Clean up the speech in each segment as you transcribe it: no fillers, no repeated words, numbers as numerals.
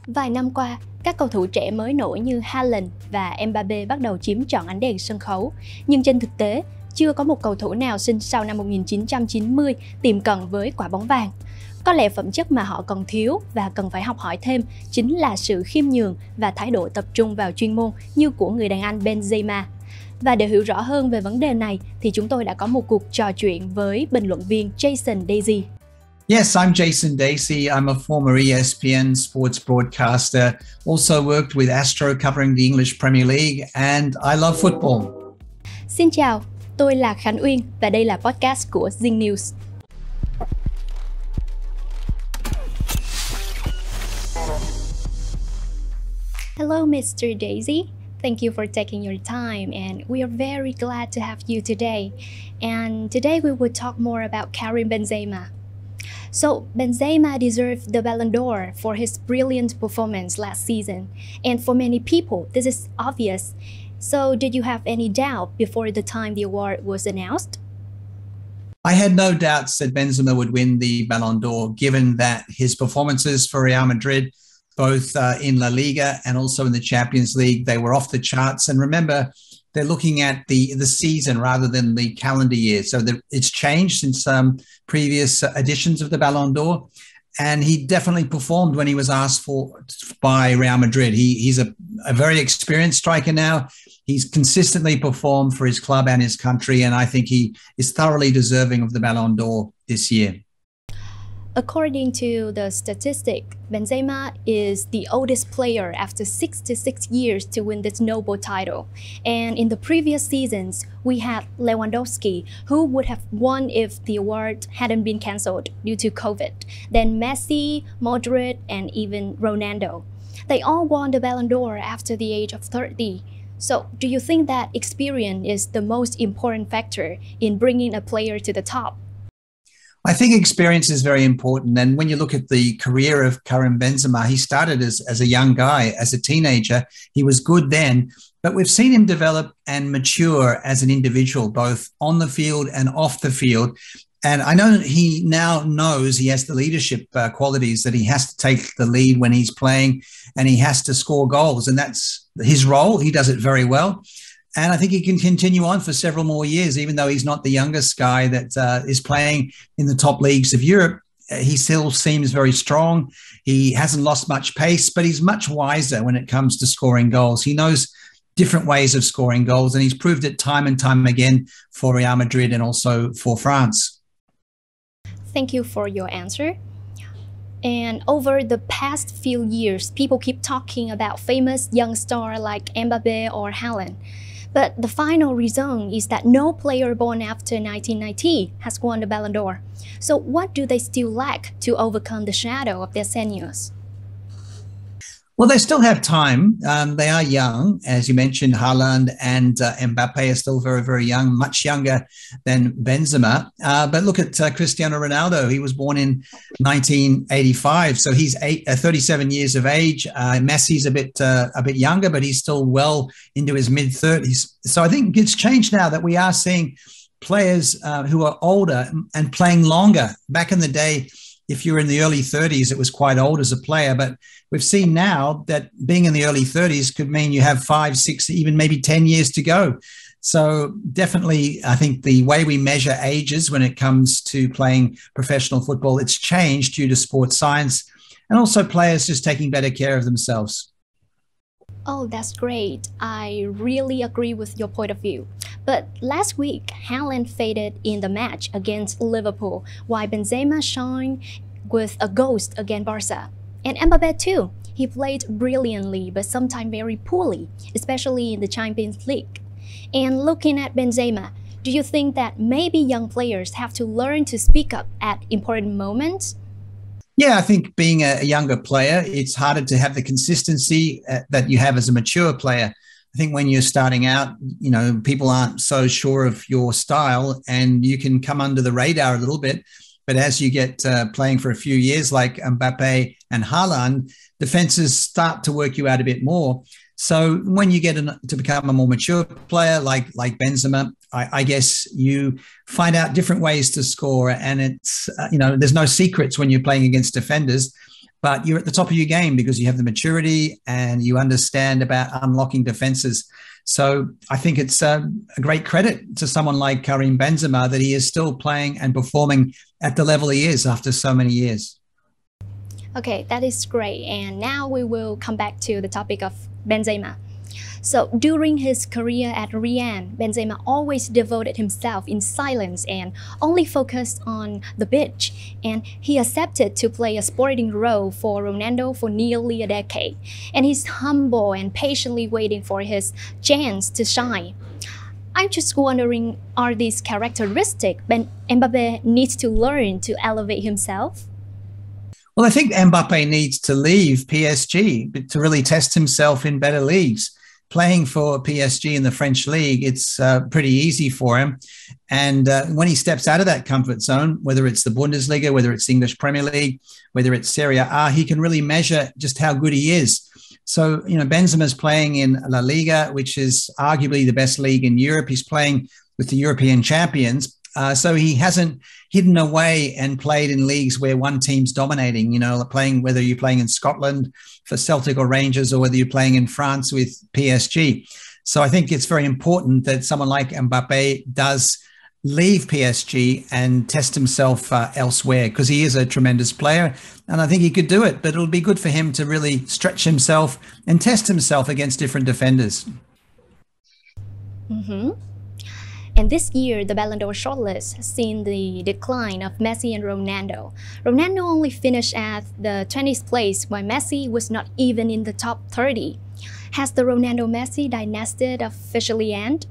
Vài năm qua, các cầu thủ trẻ mới nổi như Haaland và Mbappe bắt đầu chiếm trọn ánh đèn sân khấu. Nhưng trên thực tế, chưa có một cầu thủ nào sinh sau năm 1990 tiệm cận với quả bóng vàng. Có lẽ phẩm chất mà họ còn thiếu và cần phải học hỏi thêm chính là sự khiêm nhường và thái độ tập trung vào chuyên môn như của người đàn anh Benzema. Và để hiểu rõ hơn về vấn đề này thì chúng tôi đã có một cuộc trò chuyện với bình luận viên Jason Dasey. Yes, I'm Jason Dasey. I'm a former ESPN sports broadcaster, also worked with Astro covering the English Premier League, and I love football. Xin chào, tôi là Khánh Uyên và đây là podcast của Zing News. Hello, Mr. Dasey. Thank you for taking your time, and we are very glad to have you today. And today we will talk more about Karim Benzema. So, Benzema deserved the Ballon d'Or for his brilliant performance last season. And for many people, this is obvious. So, did you have any doubt before the time the award was announced? I had no doubts that Benzema would win the Ballon d'Or, given that his performances for Real Madrid, both in La Liga and also in the Champions League, they were off the charts. And remember, they're looking at the season rather than the calendar year. So it's changed since previous editions of the Ballon d'Or. And he definitely performed when he was asked for by Real Madrid. He's a very experienced striker now. He's consistently performed for his club and his country. And I think he is thoroughly deserving of the Ballon d'Or this year. According to the statistic, Benzema is the oldest player after 66 years to win this noble title. And in the previous seasons, we had Lewandowski, who would have won if the award hadn't been cancelled due to COVID. Then Messi, Modric, and even Ronaldo. They all won the Ballon d'Or after the age of 30. So, do you think that experience is the most important factor in bringing a player to the top? I think experience is very important. And when you look at the career of Karim Benzema, he started as a young guy, as a teenager. He was good then, but we've seen him develop and mature as an individual, both on the field and off the field. And I know that he now knows he has the leadership qualities, that he has to take the lead when he's playing and he has to score goals. And that's his role. He does it very well. And I think he can continue on for several more years, even though he's not the youngest guy that is playing in the top leagues of Europe. He still seems very strong. He hasn't lost much pace, but he's much wiser when it comes to scoring goals. He knows different ways of scoring goals, and he's proved it time and time again for Real Madrid and also for France. Thank you for your answer. And over the past few years, people keep talking about famous young stars like Mbappe or Haaland. But the final result is that no player born after 1990 has won the Ballon d'Or. So what do they still lack to overcome the shadow of their seniors? Well, they still have time. They are young. As you mentioned, Haaland and Mbappe are still very, very young, much younger than Benzema. But look at Cristiano Ronaldo. He was born in 1985, so he's 37 years of age. Messi's a bit younger, but he's still well into his mid-30s. So I think it's changed now that we are seeing players who are older and playing longer. Back in the day, if you were in the early 30s, it was quite old as a player. But we've seen now that being in the early 30s could mean you have 5, 6, even maybe 10 years to go. So definitely, I think the way we measure ages when it comes to playing professional football, it's changed due to sports science and also players just taking better care of themselves. Oh, that's great. I really agree with your point of view. But last week, Haaland faded in the match against Liverpool, while Benzema shined with a ghost against Barca. And Mbappe too. He played brilliantly, but sometimes very poorly, especially in the Champions League. And looking at Benzema, do you think that maybe young players have to learn to speak up at important moments? Yeah, I think being a younger player, it's harder to have the consistency that you have as a mature player. I think when you're starting out, you know, people aren't so sure of your style and you can come under the radar a little bit. But as you get playing for a few years like Mbappe and Haaland, defenses start to work you out a bit more. So when you get to become a more mature player like Benzema, I guess you find out different ways to score. And it's, there's no secrets when you're playing against defenders. but you're at the top of your game because you have the maturity and you understand about unlocking defenses. So I think it's a great credit to someone like Karim Benzema that he is still playing and performing at the level he is after so many years. Okay, that is great. And now we will come back to the topic of Benzema. So during his career at Real, Benzema always devoted himself in silence and only focused on the pitch. And he accepted to play a supporting role for Ronaldo for nearly a decade. And he's humble and patiently waiting for his chance to shine. I'm just wondering, are these characteristics Mbappe needs to learn to elevate himself? Well, I think Mbappe needs to leave PSG to really test himself in better leagues. Playing for PSG in the French league, it's pretty easy for him. And when he steps out of that comfort zone, whether it's the Bundesliga, whether it's the English Premier League, whether it's Serie A, he can really measure just how good he is. So, Benzema's playing in La Liga, which is arguably the best league in Europe. He's playing with the European champions. So he hasn't hidden away and played in leagues where one team's dominating, whether you're playing in Scotland for Celtic or Rangers or whether you're playing in France with PSG. So I think it's very important that someone like Mbappe does leave PSG and test himself elsewhere, because he is a tremendous player and I think he could do it. But it'll be good for him to really stretch himself and test himself against different defenders. Mm-hmm. And this year, the Ballon d'Or shortlist has seen the decline of Messi and Ronaldo. Ronaldo only finished at the 20th place, while Messi was not even in the top 30. Has the Ronaldo-Messi dynasty officially ended?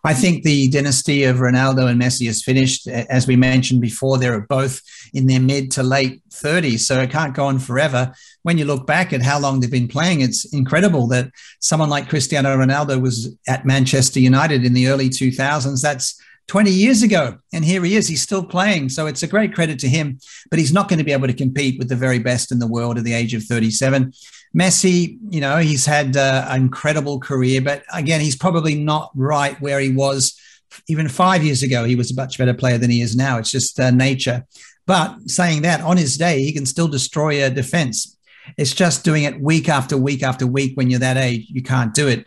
I think the dynasty of Ronaldo and Messi is finished. As we mentioned before, they're both in their mid to late 30s, so it can't go on forever. When you look back at how long they've been playing, it's incredible that someone like Cristiano Ronaldo was at Manchester United in the early 2000s. That's 20 years ago, and here he is. He's still playing, so it's a great credit to him, but he's not going to be able to compete with the very best in the world at the age of 37. Messi, he's had an incredible career, but again, he's probably not right where he was even 5 years ago. He was a much better player than he is now. It's just nature. But saying that, on his day, he can still destroy a defense. It's just doing it week after week after week. When you're that age, you can't do it.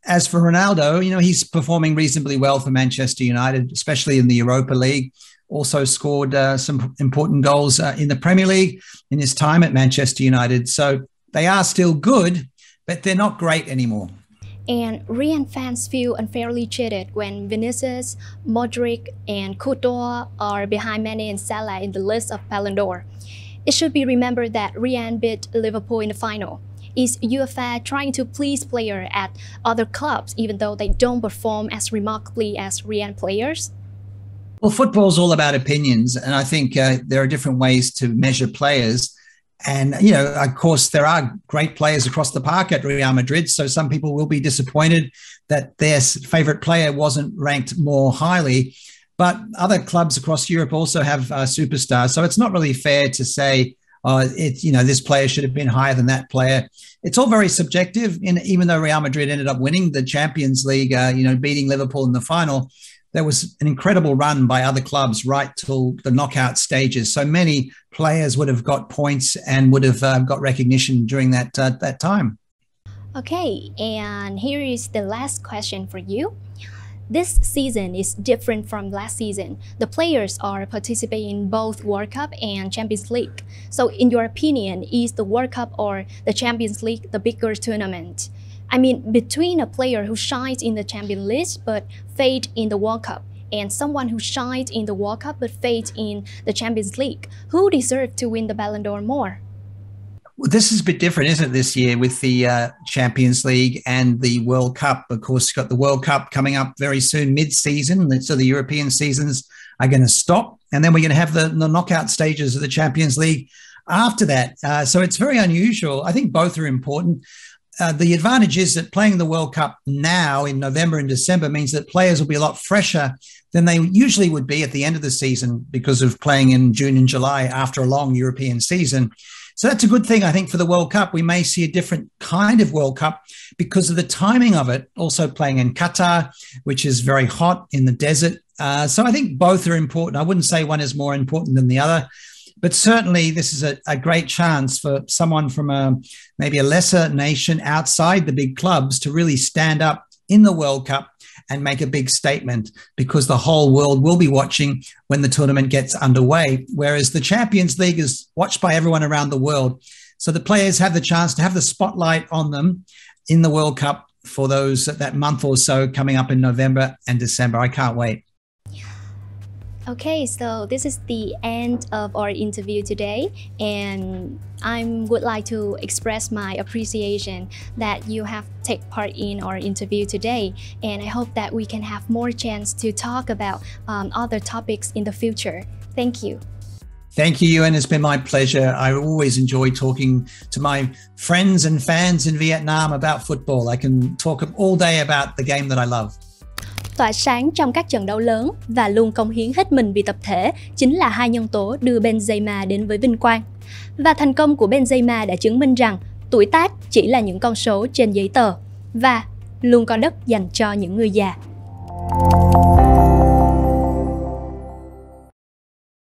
As for Ronaldo, he's performing reasonably well for Manchester United, especially in the Europa League. Also scored some important goals in the Premier League in his time at Manchester United. So they are still good, but they're not great anymore. And Real fans feel unfairly cheated when Vinicius, Modric, and Coutinho are behind Mane and Salah in the list of Ballon d'Or. It should be remembered that Real beat Liverpool in the final. Is UEFA trying to please players at other clubs even though they don't perform as remarkably as Real players? Well, football is all about opinions, and I think there are different ways to measure players. And, of course, there are great players across the park at Real Madrid, so some people will be disappointed that their favourite player wasn't ranked more highly. But other clubs across Europe also have superstars, so it's not really fair to say, this player should have been higher than that player. It's all very subjective. Even though Real Madrid ended up winning the Champions League, beating Liverpool in the final, there was an incredible run by other clubs right till the knockout stages. So many players would have got points and would have got recognition during that time. Okay, and here is the last question for you. This season is different from last season. The players are participating in both World Cup and Champions League. So in your opinion, is the World Cup or the Champions League the bigger tournament? I mean, between a player who shines in the Champions League but fades in the World Cup and someone who shines in the World Cup but fades in the Champions League, who deserves to win the Ballon d'Or more? Well, this is a bit different, isn't it, this year with the Champions League and the World Cup? Of course, you've got the World Cup coming up very soon, mid-season. So the European seasons are going to stop. And then we're going to have the knockout stages of the Champions League after that. So it's very unusual. I think both are important. The advantage is that playing the World Cup now in November and December means that players will be a lot fresher than they usually would be at the end of the season because of playing in June and July after a long European season. So that's a good thing, I think, for the World Cup. We may see a different kind of World Cup because of the timing of it, also playing in Qatar, which is very hot in the desert. So I think both are important. I wouldn't say one is more important than the other. But certainly this is a great chance for someone from maybe a lesser nation outside the big clubs to really stand up in the World Cup and make a big statement, because the whole world will be watching when the tournament gets underway, whereas the Champions League is watched by everyone around the world. So the players have the chance to have the spotlight on them in the World Cup for that month or so coming up in November and December. I can't wait. Okay, so this is the end of our interview today, and I would like to express my appreciation that you have taken part in our interview today, and I hope that we can have more chance to talk about other topics in the future. Thank you. Thank you, Uyên. It's been my pleasure. I always enjoy talking to my friends and fans in Vietnam about football. I can talk all day about the game that I love. Tỏa sáng trong các trận đấu lớn và luôn cống hiến hết mình vì tập thể chính là hai nhân tố đưa Benzema đến với vinh quang. Và thành công của Benzema đã chứng minh rằng tuổi tác chỉ là những con số trên giấy tờ và luôn có đất dành cho những người già.